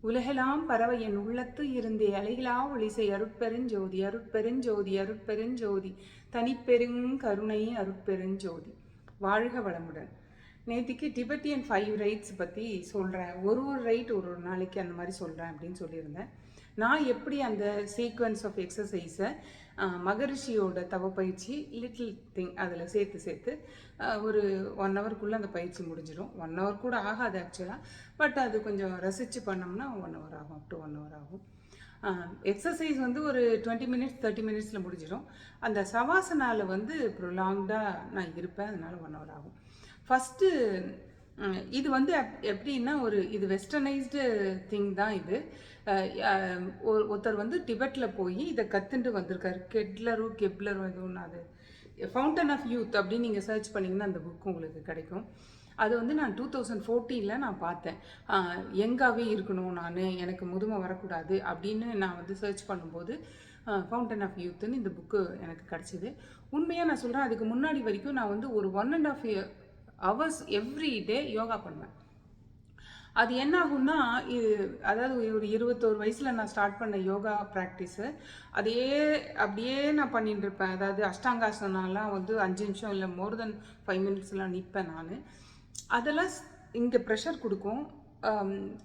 உலகெலாம் பரவ என் உள்ளத்து இருந்தே அலைகளா ஒளிசை அருட்பெருஞ்சோதி அருட்பெருஞ்சோதி அருட்பெருஞ்சோதி தனிப்பெருங்கருணை அருட்பெருஞ்சோதி. வாழ்க வளமுடன். நேற்றுக்கு டிபெட்டியன் 5 ரைட்ஸ் பற்றி சொல்கிறேன். ஒரு ரைட் ஒரு நாளைக்கு அந்த மாதிரி சொல்கிறேன் அப்படின்னு சொல்லியிருந்தேன். நான் எப்படி அந்த சீக்வன்ஸ் ஆஃப் எக்ஸசைஸை மகரிஷியோட தவ பயிற்சி லிட்டில் திங் அதில் சேர்த்து ஒரு 1 ஹவருக்குள்ளே அந்த பயிற்சி முடிஞ்சிடும். 1 ஹவர் கூட ஆகாது ஆக்சுவலாக, பட் அது கொஞ்சம் ரசித்து பண்ணோம்னா 1 ஹவர் ஆகும், அப் டு 1 ஹவர் ஆகும். எக்ஸசைஸ் ஒரு 20 மினிட்ஸ் 30 மினிட்ஸில் முடிஞ்சிடும். அந்த சவாசனாவில் ப்ரொலாங்டாக நான் இருப்பேன், அதனால் 1 ஹவர் ஆகும். ஃபஸ்ட்டு இது எப்படின்னா இது வெஸ்டர்னைஸ்டு திங் தான். இது ஒருத்தர் டிபெட்டில் போய் இதை கற்றுண்டு வந்திருக்காரு. கெப்லரும் எதுவும் அது ஃபவுண்டன் ஆஃப் யூத் அப்படின்னு நீங்கள் சர்ச் பண்ணிங்கன்னா அந்த புக் உங்களுக்கு கிடைக்கும். அது நான் 2014 நான் பார்த்தேன். யங்காகவே இருக்கணும், எனக்கு முதுமை வரக்கூடாது அப்படின்னு நான் சர்ச் பண்ணும்போது ஃபவுண்டன் ஆஃப் யூத்துன்னு இந்த புக்கு எனக்கு கிடச்சிது. உண்மையாக நான் சொல்கிறேன், அதுக்கு முன்னாடி வரைக்கும் நான் ஒரு 1.5 ஹவர்ஸ் எவ்ரி டே யோகா பண்ணுவேன். அது என்ன ஆகும்னா, அதாவது ஒரு 21 வயசில் நான் ஸ்டார்ட் பண்ண யோகா ப்ராக்டிஸு அப்படியே நான் பண்ணிட்டு இருப்பேன். அதாவது அஷ்டாங்காசனாலாம் 5 நிமிஷம் இல்லை மோர் தென் 5 மினிட்ஸ்லாம் நிற்பேன் நான். அதெல்லாம் இங்கே ப்ரெஷர் கொடுக்கும்.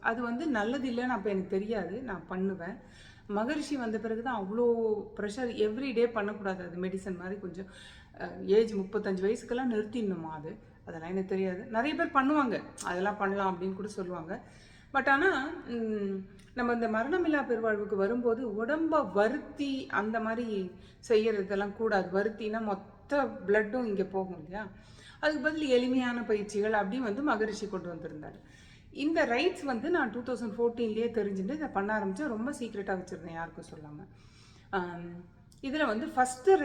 அது நல்லது இல்லைன்னு அப்போ எனக்கு தெரியாது, நான் பண்ணுவேன். மகரிஷி வந்த பிறகு தான் அவ்வளோ ப்ரெஷர் எவ்ரிடே பண்ணக்கூடாது, அது மெடிசன் மாதிரி கொஞ்சம் ஏஜ் 35 வயசுக்கெல்லாம் நிறுத்திடணுமா அதெல்லாம் எனக்கு தெரியாது. நிறைய பேர் பண்ணுவாங்க, அதெல்லாம் பண்ணலாம் அப்படின்னு கூட சொல்லுவாங்க. பட் ஆனால் நம்ம இந்த மரணமில்லா பெருவாழ்வுக்கு வரும்போது உடம்பை வருத்தி அந்த மாதிரி செய்கிறதெல்லாம் கூடாது. வருத்தினா மொத்த பிளட்டும் இங்கே போகும் இல்லையா. அதுக்கு பதில் எளிமையான பயிற்சிகள் அப்படி மகரிஷி கொண்டு வந்திருந்தார். இந்த ரைட்ஸ் நான் 2014 தெரிஞ்சுட்டு இதை பண்ண ஆரம்பித்தேன். ரொம்ப சீக்ரெட்டாக வச்சுருந்தேன், யாருக்கும் சொல்லாமல். இதில் ஃபஸ்ட்டு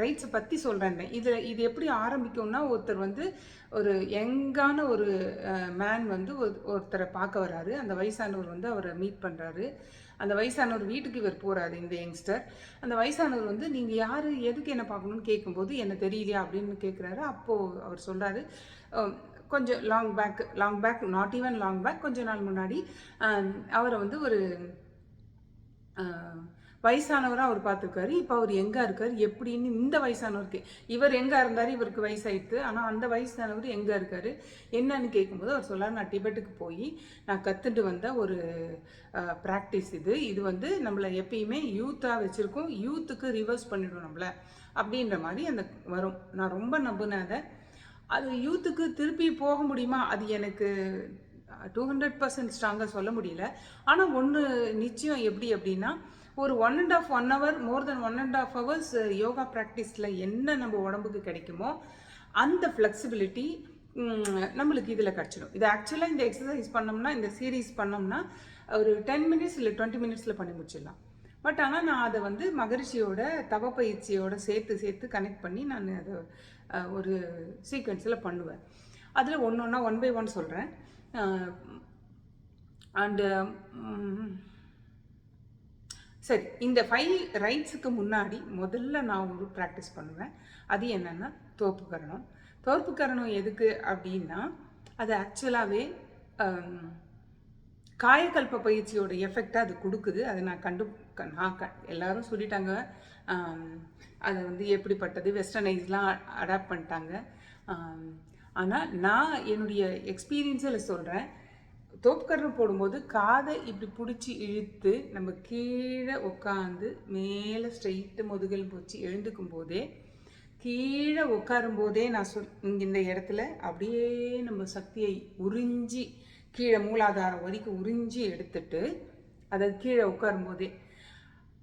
ரைட்ஸை பற்றி சொல்கிறேன். இது எப்படி ஆரம்பிக்கும்னா, ஒருத்தர் ஒரு யங்கான ஒரு மேன் ஒருத்தரை பார்க்க வராரு. அந்த வயசானவர் அவரை மீட் பண்ணுறாரு. அந்த வயசானவர் வீட்டுக்கு இவர் போகிறாரு, இந்த யங்ஸ்டர். அந்த வயசானவர் நீங்கள் யார், எதுக்கு என்ன பார்க்கணுன்னு கேட்கும்போது என்ன தெரியலையா அப்படின்னு கேட்குறாரு. அப்போது அவர் சொல்கிறாரு, கொஞ்சம் long back not even long back, கொஞ்ச நாள் முன்னாடி அவரை ஒரு வயசானவராக அவர் பார்த்துருக்காரு. இப்போ அவர் எங்கே இருக்கார் எப்படின்னு இந்த வயசானவருக்கு, இவர் எங்கே இருந்தார், இவருக்கு வயசாயிடுது, ஆனால் அந்த வயசானவர் எங்கே இருக்கார் என்னன்னு கேட்கும்போது அவர் சொல்லார், நான் டிபெட்டுக்கு போய் நான் கற்றுட்டு வந்த ஒரு ப்ராக்டிஸ் இது நம்மளை எப்பயுமே யூத்தாக வச்சுருக்கோம், யூத்துக்கு ரிவர்ஸ் பண்ணிவிடும் நம்மளை அப்படின்ற மாதிரி அந்த வரும். நான் ரொம்ப நம்பினேன் அது யூத்துக்கு திருப்பி போக முடியுமா, அது எனக்கு 200% ஸ்ட்ராங்காக சொல்ல முடியல. ஆனால் ஒன்று நிச்சயம், எப்படி அப்படின்னா, ஒரு 1.5 ஹவர் மோர் தென் 1.5 ஹவர்ஸ் யோகா ப்ராக்டிஸில் என்ன நம்ம உடம்புக்கு கிடைக்குமோ அந்த ஃப்ளெக்சிபிலிட்டி நம்மளுக்கு இதில் கிடச்சிடும். இது ஆக்சுவலாக இந்த எக்ஸசைஸ் பண்ணோம்னா, இந்த சீரீஸ் பண்ணோம்னா ஒரு 10 மினிட்ஸ் இல்லை 20 மினிட்ஸில் பண்ணி முடிச்சிடலாம். பட் ஆனால் நான் அதை மகரிஷியோட தவ பயிற்சியோட சேர்த்து கனெக்ட் பண்ணி நான் அதை ஒரு சீக்வென்ஸில் பண்ணுவேன். அதில் ஒன்று 1 by 1 சொல்கிறேன். அண்டு சரி, இந்த 5 ரைட்ஸுக்கு முன்னாடி முதல்ல நான் ஒரு ப்ராக்டிஸ் பண்ணுவேன். அது என்னென்னா தோற்புக்கரணம் எதுக்கு அப்படின்னா, அது ஆக்சுவலாகவே காயக்கல்ப பயிற்சியோட எஃபெக்டாக அது கொடுக்குது. அதை நான் எல்லாரும் சொல்லிட்டாங்க. அது எப்படிப்பட்டது, வெஸ்டர்னைஸ்லாம் அடாப்ட் பண்ணிட்டாங்க. ஆனால் நான் என்னுடைய எக்ஸ்பீரியன்ஸில் சொல்கிறேன், தோப்புக்கரணம் போடும்போது காதை இப்படி பிடிச்சி இழுத்து நம்ம கீழே உட்காந்து மேலே ஸ்ட்ரெயிட்டு முதுகல் போச்சு எழுந்துக்கும் போதே, கீழே உட்காரும் போதே நான் இந்த இடத்துல அப்படியே நம்ம சக்தியை உறிஞ்சி கீழே மூலாதாரம் வரைக்கும் உறிஞ்சி எடுத்துட்டு, அதை கீழே உட்காரும் போதே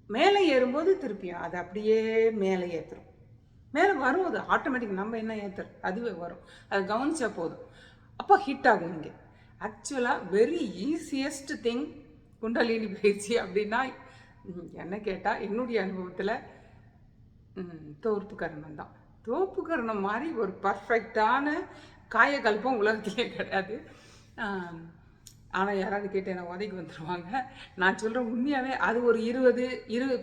மேலே ஏறும்போது திருப்பியும் அதை அப்படியே மேலே ஏற்றுறோம். மேலே வரும், அது ஆட்டோமேட்டிக், நம்ம என்ன ஏற்றுறோம் அதுவே வரும். அதை கவனிச்சா போதும், அப்போ ஹிட் ஆகும். இங்கே ஆக்சுவலாக வெரி ஈஸியஸ்ட் திங் குண்டலினி பயிற்சி அப்படின்னா என்ன கேட்டால், என்னுடைய அனுபவத்தில் தோற்புக்கரணம் தான். தோப்புக்கரணம் மாதிரி ஒரு பர்ஃபெக்டான காயகல்பம் உலகத்திலே கிடையாது. ஆனால் யாராவது கேட்டு என்ன உதைக்கு வந்துடுவாங்க. நான் சொல்கிறேன் உண்மையாகவே, அது ஒரு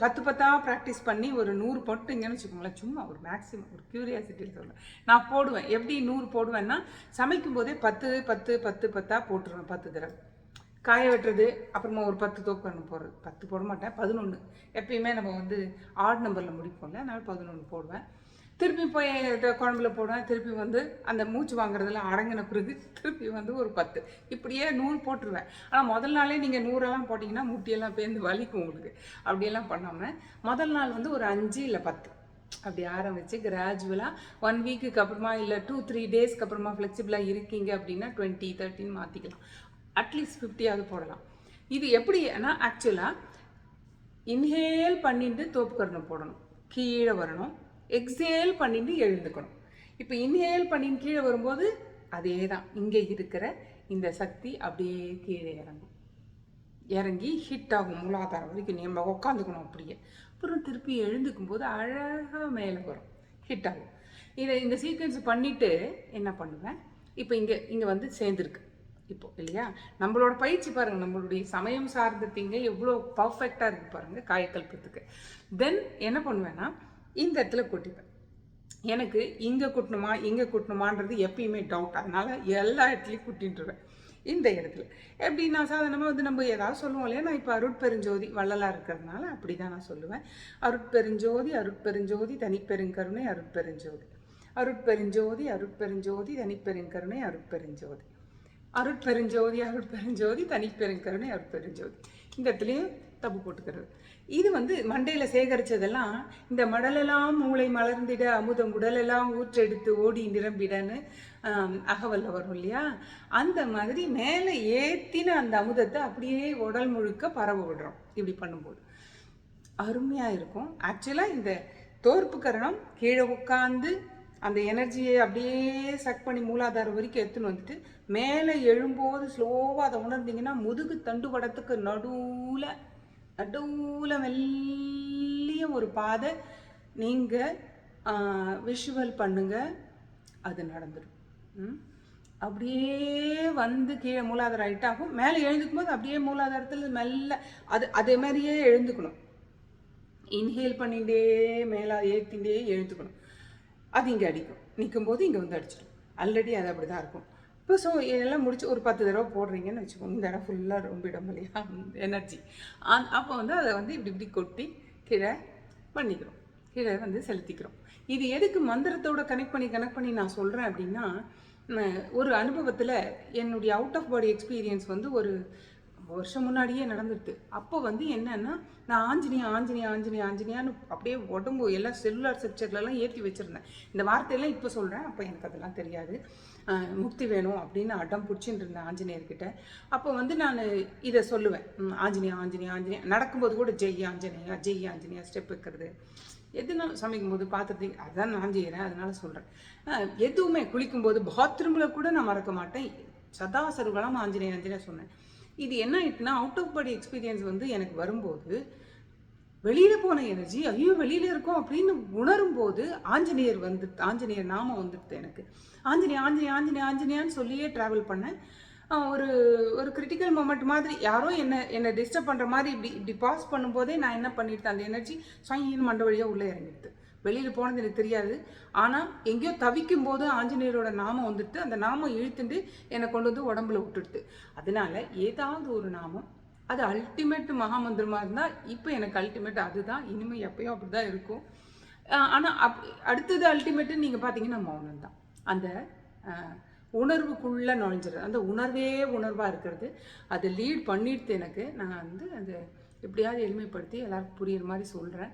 10 ப்ராக்டிஸ் பண்ணி ஒரு 100 போட்டுங்கன்னு வச்சுக்கோங்களேன். சும்மா ஒரு மேக்ஸிமம் ஒரு க்யூரியாசிட்டியில் சொல்கிறேன். நான் போடுவேன். எப்படி 100 போடுவேன்னா, சமைக்கும் போதே 10 போட்டுருவேன் 10 தடவை. காய வெட்டுறது, அப்புறமா ஒரு 10 தோப்பு போடுறது. 10 போட மாட்டேன், 11. எப்பயுமே நம்ம வந்து ஆட் நம்பரில் முடிப்போம்ல, அதனால் 11 போடுவேன். திருப்பி போய் குழம்புல போடுவேன். திருப்பி வந்து அந்த மூச்சு வாங்குறதுல அடங்கின பிறகு திருப்பி வந்து ஒரு 10. இப்படியே 100 போட்டுருவேன். ஆனால் முதல் நாளே நீங்கள் 100எல்லாம் போட்டிங்கன்னா முட்டியெல்லாம் பேர்ந்து வலிக்கும் உங்களுக்கு. அப்படியெல்லாம் பண்ணாமல் முதல் நாள் வந்து ஒரு 5 இல்லை 10 அப்படி ஆரம்பித்து கிராஜுவலாக 1 வீக்குக்கு அப்புறமா இல்லை 2-3 டேஸ்க்கு அப்புறமா ஃப்ளெக்சிபிளாக இருக்கீங்க அப்படின்னா 20, 13 மாற்றிக்கலாம். அட்லீஸ்ட் 50ஆவது போடலாம். இது எப்படின்னா ஆக்சுவலாக இன்ஹேல் பண்ணிட்டு தோப்புக்கரணம் போடணும், கீழே வரணும். எக்ஸேல் பண்ணிட்டு எழுந்துக்கணும். இப்போ இன்ஹேல் பண்ணிட்டு கீழே வரும்போது அதே தான், இங்கே இருக்கிற இந்த சக்தி அப்படியே கீழே இறங்கி ஹிட் ஆகும் மூலாதாரம் வரைக்கும். நம்ம உட்காந்துக்கணும் அப்படியே. அப்புறம் திருப்பி எழுந்துக்கும் போது அழகாக மேலே வரும், ஹிட் ஆகும். இந்த சீக்வன்ஸ் பண்ணிவிட்டு என்ன பண்ணுவேன், இப்போ இங்கே வந்து சேர்ந்துருக்கு இப்போ இல்லையா. நம்மளோட பயிற்சி பாருங்கள், நம்மளுடைய சமயம் சார்ந்த திங்க எவ்வளோ பர்ஃபெக்டாக இருக்குது பாருங்கள் காயக்கல்பத்துக்கு. தென் என்ன பண்ணுவேன்னா இந்த இடத்துல கொட்டிப்பேன். எனக்கு இங்கே கொட்டணுமா இங்கே கொட்டணுமான்றது எப்பயுமே டவுட். அதனால் எல்லா இடத்துலையும் கொட்டின்ட்டுருவேன். இந்த இடத்துல எப்படி நான் சாதாரணமாக வந்து நம்ம ஏதாவது சொல்லுவோம் இல்லையா. நான் இப்போ அருட்பெருஞ்சோதி வள்ளலாக இருக்கிறதுனால அப்படி தான் நான் சொல்லுவேன். அருட்பெருஞ்சோதி அருட்பெருஞ்சோதி தனிப்பெருங்கருணை அருட்பெருஞ்சோதி, அருட்பெருஞ்சோதி அருட்பெருஞ்சோதி தனிப்பெருங்கருணை அருட்பெருஞ்சோதி, அருட்பெருஞ்சோதி அருட்பெருஞ்சோதி தனிப்பெருங்கருணை அருட்பெருஞ்சோதி. இந்த இடத்துலையும் தப்பு போட்டுக்கிறது. இது வந்து மண்டையில் சேகரித்ததெல்லாம் இந்த மடலெல்லாம் மூளை மலர்ந்திட அமுதம் உடலெல்லாம் ஊற்றெடுத்து ஓடி நிரம்பிடன்னு அகவல்ல வரும் இல்லையா. அந்த மாதிரி மேலே ஏற்றின அந்த அமுதத்தை அப்படியே உடல் முழுக்க பரவ விடுறோம். இப்படி பண்ணும்போது அருமையாக இருக்கும். ஆக்சுவலாக இந்த தோற்பு கரணம் கீழே உட்காந்து அந்த எனர்ஜியை அப்படியே சக் பண்ணி மூலாதாரம் வரைக்கும் எடுத்துன்னு வந்துட்டு மேலே எழும்போது ஸ்லோவாக அதை உணர்ந்தீங்கன்னா முதுகு தண்டுவடத்துக்கு நடுவில் மெல்லிய ஒரு பாதை நீங்கள் விஷுவல் பண்ணுங்க, அது நடந்துடும். அப்படியே வந்து கீழே மூலாதாரம் ஹைட் ஆகும். மேலே எழுந்துக்கும் போது அப்படியே மூலாதாரத்தில் மெல்ல அதே மாதிரியே எழுந்துக்கணும். இன்ஹேல் பண்ணிகிட்டே மேலே ஏற்றிகிட்டே எழுந்துக்கணும். அது இங்கே அடிக்கும், நிற்கும்போது இங்கே வந்து அடிச்சிடும். ஆல்ரெடி அது அப்படி தான் இருக்கும். இப்போ ஸோ இதெல்லாம் முடிச்சு ஒரு 10 தடவை போடுறீங்கன்னு வச்சுக்கோங்க. இந்த இடம் ஃபுல்லாக ரொம்பிடும் இல்லையா எனர்ஜி. அப்போ வந்து அதை வந்து இப்படி கொட்டி கீழே பண்ணிக்கிறோம், கீழே வந்து செலுத்திக்கிறோம். இது எதுக்கு மந்திரத்தோட கனெக்ட் பண்ணி நான் சொல்கிறேன் அப்படின்னா, ஒரு அனுபவத்தில் என்னுடைய அவுட் ஆஃப் பாடி எக்ஸ்பீரியன்ஸ் வந்து ஒரு வருஷம் முன்னாடியே நடந்துட்டு. அப்போ வந்து என்னன்னா நான் ஆஞ்சனியான்னு அப்படியே உடம்பு எல்லாம் செல்லுலார் ஸ்ட்ரக்சர்லாம் ஏற்றி வச்சுருந்தேன். இந்த வார்த்தையெல்லாம் இப்போ சொல்கிறேன், அப்போ எனக்கு அதெல்லாம் தெரியாது. முக்தி வேணும் அப்படின்னு அடம் பிடிச்சின்னு இருந்தேன் ஆஞ்சநேயர்கிட்ட. அப்போ வந்து நான் இதை சொல்லுவேன், ஆஞ்சனியா நடக்கும்போது கூட ஜெய் ஆஞ்சனியா ஸ்டெப் வைக்கிறது. எதுனாலும் சமைக்கும்போது பார்த்துட்டு அதான் நான் செய்கிறேன், அதனால சொல்கிறேன். எதுவுமே குளிக்கும்போது பாத்ரூமில் கூட நான் மறக்க மாட்டேன், சதா சர்வகாலம் ஆஞ்சநேயா சொன்னேன். இது என்ன ஆயிட்டுனா அவுட் ஆஃப் பாடி எக்ஸ்பீரியன்ஸ் வந்து எனக்கு வரும்போது வெளியில் போன எனர்ஜி ஐயோ வெளியில் இருக்கோம் அப்படின்னு உணரும்போது ஆஞ்சநேயர் நாமம் வந்துடுது எனக்கு. ஆஞ்சனியான்னு சொல்லியே ட்ராவல் பண்ணேன். ஒரு கிரிட்டிக்கல் மொமெண்ட் மாதிரி யாரோ என்னை டிஸ்டர்ப் பண்ணுற மாதிரி இப்படி பாஸ் பண்ணும்போதே நான் என்ன பண்ணிட்டேன், அந்த எனர்ஜி சாயின் மண்டை வழியாக உள்ளே இறங்கிடுது. வெளியில் போனது எனக்கு தெரியாது. ஆனால் எங்கேயோ தவிக்கும் போது ஆஞ்சநேயரோட நாமம் வந்துட்டு அந்த நாமம் இழுத்துட்டு என்னை கொண்டு வந்து உடம்புல விட்டுடுது. அதனால ஏதாவது ஒரு நாமம் அது அல்டிமேட் மகாமந்திரமாக இருந்தால் இப்போ எனக்கு அல்டிமேட் அதுதான், இனிமேல் எப்பயும் அப்படி தான் இருக்கும். ஆனால் அடுத்தது அல்டிமேட்டுன்னு நீங்கள் பார்த்தீங்கன்னா மௌனம் தான். அந்த உணர்வுக்குள்ளே நுழைஞ்சிடுறது, அந்த உணர்வே உணர்வாக இருக்கிறது. அதை லீட் பண்ணிடுது எனக்கு. நான் வந்து அதை எப்படியாவது எளிமைப்படுத்தி எல்லாருக்கும் புரியுற மாதிரி சொல்கிறேன்.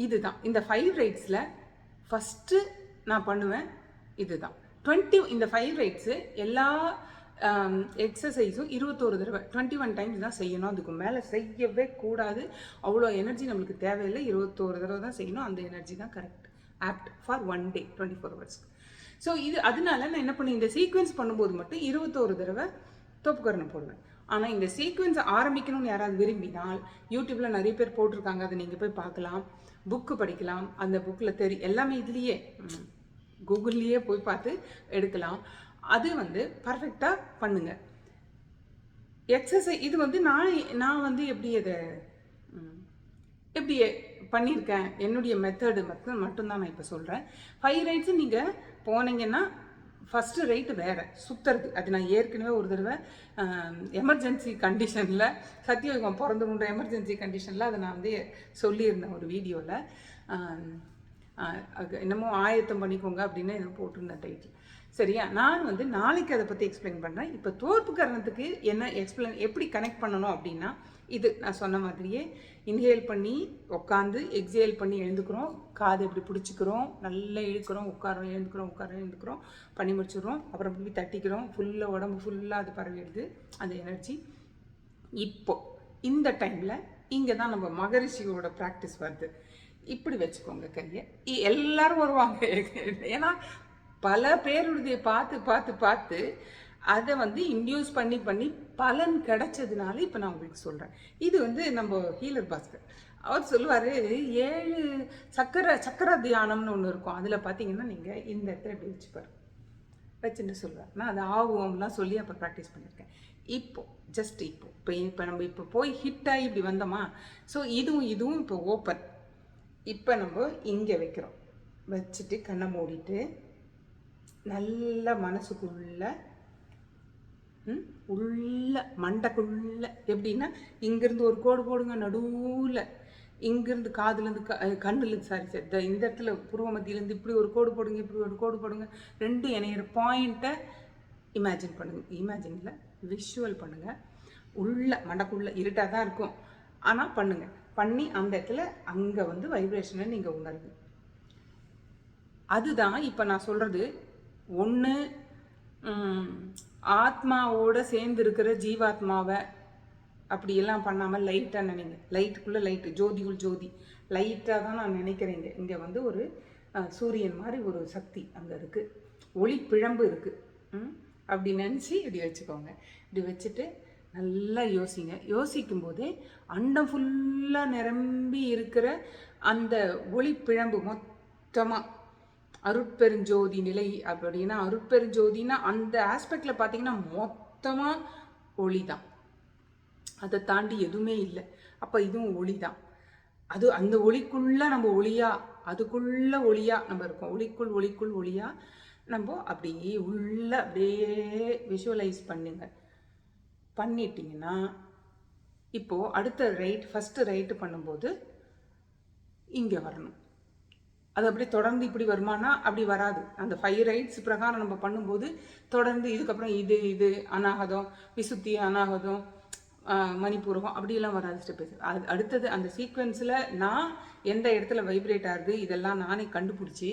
இதுதான் இந்த 5 ரைட்ஸில் ஃபஸ்ட்டு நான் பண்ணுவேன். இதுதான் இந்த 5 ரைட்ஸு எல்லா எக்ஸசைஸும் 21 தடவை 21 டைம்ஸ் தான் செய்யணும். அதுக்கு மேலே செய்யவே கூடாது. அவ்வளோ எனர்ஜி நம்மளுக்கு தேவையில்லை. 21 தடவை தான் செய்யணும். அந்த எனர்ஜி தான் correct apt for 1 day 24 hours. So அதனால நான் என்ன பண்ணேன், இந்த சீக்வன்ஸ் பண்ணும்போது மட்டும் 21 தடவை தோப்புக்கரணம் போடுவேன். ஆனால் இந்த சீக்வன்ஸ் ஆரம்பிக்கணும்னு யாராவது விரும்பினால் யூடியூப்பில் நிறைய பேர் போட்டிருக்காங்க, அதை நீங்கள் போய் பார்க்கலாம், புக்கு படிக்கலாம். அந்த புக்கில் எல்லாமே இதுலேயே கூகுள்லேயே போய் பார்த்து எடுக்கலாம். அது வந்து பர்ஃபெக்டாக பண்ணுங்கள். எக்ஸசைஸ் இது வந்து நான் வந்து எப்படி பண்ணியிருக்கேன், என்னுடைய மெத்தடு மட்டும்தான் நான் இப்போ சொல்கிறேன். 5 ரைட்ஸு நீங்கள் போனீங்கன்னா ஃபஸ்ட்டு ரைட்டு வேறு சுற்றுறது. அது நான் ஏற்கனவே ஒரு தடவை எமர்ஜென்சி கண்டிஷனில் சத்தியயுகம் பிறந்துன்ற எமர்ஜென்சி கண்டிஷனில் அதை நான் வந்து சொல்லியிருந்தேன் ஒரு வீடியோவில். என்னமோ ஆயத்தம் பண்ணிக்கோங்க அப்படின்னு எதுவும் போட்டிருந்தேன் டைட்டில். சரியா? நான் வந்து நாளைக்கு அதை பற்றி எக்ஸ்பிளைன் பண்ணுறேன். இப்போ தோற்பு கரணத்துக்கு என்ன எப்படி கனெக்ட் பண்ணணும் அப்படின்னா, இது நான் சொன்ன மாதிரியே இன்ஹேல் பண்ணி உட்காந்து எக்ஸேல் பண்ணி எழுந்துக்கிறோம், காது இப்படி பிடிச்சிக்கிறோம், நல்லா இழுக்கிறோம், உட்காரோம் எழுந்துக்கிறோம் பண்ணி முடிச்சிடுறோம். அப்புறம் இப்படி தட்டிக்கிறோம், ஃபுல்லாக உடம்பு ஃபுல்லாக அது பரவிடுது அந்த எனர்ஜி. இப்போ இந்த டைமில் இங்கே தான் நம்ம மகரிஷியோட ப்ராக்டிஸ் வருது. இப்படி வச்சுக்கோங்க கையை. எல்லாரும் வருவாங்க. ஏன்னா பல பேருடைய பார்த்து அதை வந்து இன்டியூஸ் பண்ணி பலன் கிடைச்சதுனால இப்போ நான் உங்களுக்கு சொல்கிறேன். இது வந்து நம்ம ஹீலர் பாஸ்கர் அவர் சொல்லுவார், 7 சக்கர தியானம்னு ஒன்று இருக்கும். அதில் பார்த்தீங்கன்னா நீங்கள் இந்த இடத்துல இப்படி வச்சுன்னு சொல்லுவார். நான் அது ஆகும்லாம் சொல்லி அப்போ ப்ராக்டிஸ் பண்ணியிருக்கேன். இப்போ நம்ம இப்போ போய் ஹிட் ஆகி இப்படி வந்தோமா, ஸோ இதுவும் இப்போ ஓப்பன். இப்போ நம்ம இங்கே வைக்கிறோம். வச்சுட்டு கண்ணை மூடிட்டு நல்ல மனசுக்குள்ள உள்ள மண்டைக்குள்ள எப்படின்னா, இங்கேருந்து ஒரு கோடு போடுங்க, நடுவில் இங்கேருந்து காதுலேருந்து கண்ணுலேருந்து இந்த இடத்துல புருவ மத்தியிலேருந்து இப்படி ஒரு கோடு போடுங்க, இப்படி ஒரு கோடு போடுங்க. ரெண்டும் இணையிற பாயிண்ட்டை இமேஜின் பண்ணுங்கள். இமேஜினில் விஷுவல் பண்ணுங்கள். உள்ள மண்டைக்குள்ளே இருட்டாக தான் இருக்கும், ஆனால் பண்ணுங்கள். பண்ணி அந்த இடத்துல அங்கே வந்து வைப்ரேஷனை நீங்கள் உணருங்க. அதுதான் இப்போ நான் சொல்கிறது. ஒன்று ஆத்மாவோடு சேர்ந்து இருக்கிற ஜீவாத்மாவை அப்படியெல்லாம் பண்ணாமல் லைட்டாக நினைங்க. லைட்டுக்குள்ளே லைட்டு, ஜோதிக்குள் ஜோதி, லைட்டாக தான் நான் நினைக்கிறேங்க. இங்கே வந்து ஒரு சூரியன் மாதிரி ஒரு சக்தி அங்கே இருக்குது, ஒளி பிழம்பு இருக்குது. அப்படி நினச்சி இப்படி வச்சுக்கோங்க. இப்படி வச்சுட்டு நல்லா யோசிக்கும் போதே அண்டம் ஃபுல்லாக நிரம்பி இருக்கிற அந்த ஒளி பிழம்பு மொத்தமாக அருட்பெருஞ்சோதி நிலை அப்படின்னா, அருட்பெருஞ்சோதினா அந்த ஆஸ்பெக்டில் பார்த்தீங்கன்னா மொத்தமாக ஒளி தான், அதை தாண்டி எதுவுமே இல்லை. அப்போ இதுவும் ஒளி தான். அது அந்த ஒளிக்குள்ளே நம்ம அதுக்குள்ளே ஒளியாக நம்ம இருக்கோம். ஒளிக்குள் ஒளியாக நம்ம அப்படியே அப்படியே விஷுவலைஸ் பண்ணிட்டீங்கன்னா, இப்போது அடுத்த ஃபஸ்ட்டு ரைட்டு பண்ணும்போது இங்கே வரணும். அது அப்படியே தொடர்ந்து இப்படி வருமானா அப்படி வராது. அந்த 5 ரைட்ஸ் பிரகாரம் நம்ம பண்ணும்போது தொடர்ந்து இதுக்கப்புறம் இது அநாகதம், விசுத்தி, அநாகதம், மணிப்பூரகம் அப்படியெல்லாம் வராது ஸ்டெப். அது அடுத்தது அந்த சீக்வென்ஸில் நான் எந்த இடத்துல வைப்ரேட் ஆகுது இதெல்லாம் நானே கண்டுபிடிச்சி,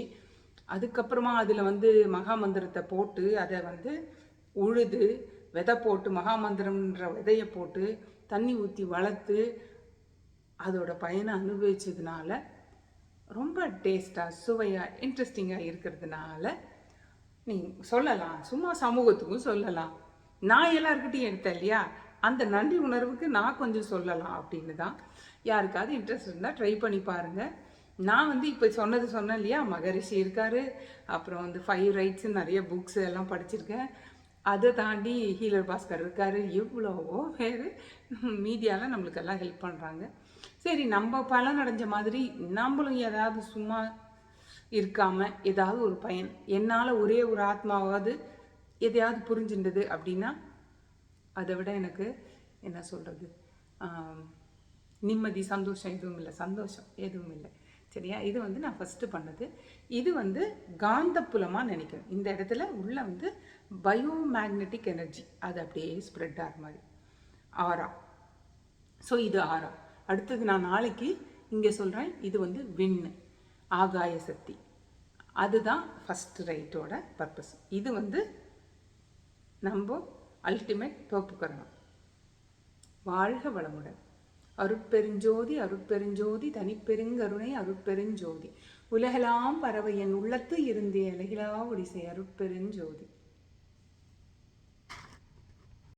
அதுக்கப்புறமா அதில் வந்து மகாமந்திரத்தை போட்டு அதை வந்து உழுது விதை போட்டு, மகாமந்திரம்ன்ற விதையை போட்டு தண்ணி ஊற்றி வளர்த்து அதோட பயனை அனுபவிச்சதுனால ரொம்ப டேஸ்ட்டாக, சுவையாக, இன்ட்ரெஸ்டிங்காக இருக்கிறதுனால நீங்கள் சொல்லலாம். சும்மா சமூகத்துக்கும் சொல்லலாம். நான் எல்லாருக்கிட்டையும் எடுத்தேன் இல்லையா, அந்த நன்றி உணர்வுக்கு நான் கொஞ்சம் சொல்லலாம் அப்படின்னு தான். யாருக்காவது இன்ட்ரெஸ்ட் இருந்தால் ட்ரை பண்ணி பாருங்கள். நான் வந்து இப்போ சொன்னேன் இல்லையா, மகரிஷி இருக்கார், அப்புறம் வந்து 5 ரைட்ஸு நிறைய புக்ஸ் எல்லாம் படிச்சிருக்கேன். அதை தாண்டி ஹீலர் பாஸ்கர் இருக்கார். எவ்வளவோ பேர் மீடியாவில் நம்மளுக்கெல்லாம் ஹெல்ப் பண்ணுறாங்க. சரி, நம்ம பலன் அடைஞ்ச மாதிரி நம்மளும் ஏதாவது சும்மா இருக்காமல் ஏதாவது ஒரு பயன், என்னால் ஒரே ஒரு ஆத்மாவாவது எதையாவது புரிஞ்சுட்டது அப்படின்னா அதை விட எனக்கு என்ன சொல்கிறது, நிம்மதி, சந்தோஷம் எதுவும் இல்லை. சரியா? இது வந்து நான் ஃபஸ்ட்டு பண்ணது. இது வந்து காந்தப்புலமாக நினைக்கிறேன். இந்த இடத்துல உள்ள வந்து பயோமேக்னெட்டிக் எனர்ஜி அது அப்படியே ஸ்ப்ரெட் ஆகிற மாதிரி ஆரா. ஸோ இது ஆரா. அடுத்தது நான் நாளைக்கு இங்கே சொல்கிறேன். இது வந்து விண்ணு, ஆகாய சக்தி. அதுதான் ஃபஸ்ட்டு ரைட்டோட பர்பஸ். இது வந்து நம்ம அல்டிமேட் தோப்புக்கரணம். வாழ்க வளமுடன். அருட்பெருஞ்சோதி தனிப்பெருங்கருணை அருட்பெருஞ்சோதி உலகெல்லாம் பறவை என் உள்ளத்து இருந்தே அலகிலா ஒடிசை அருட்பெருஞ்சோதி.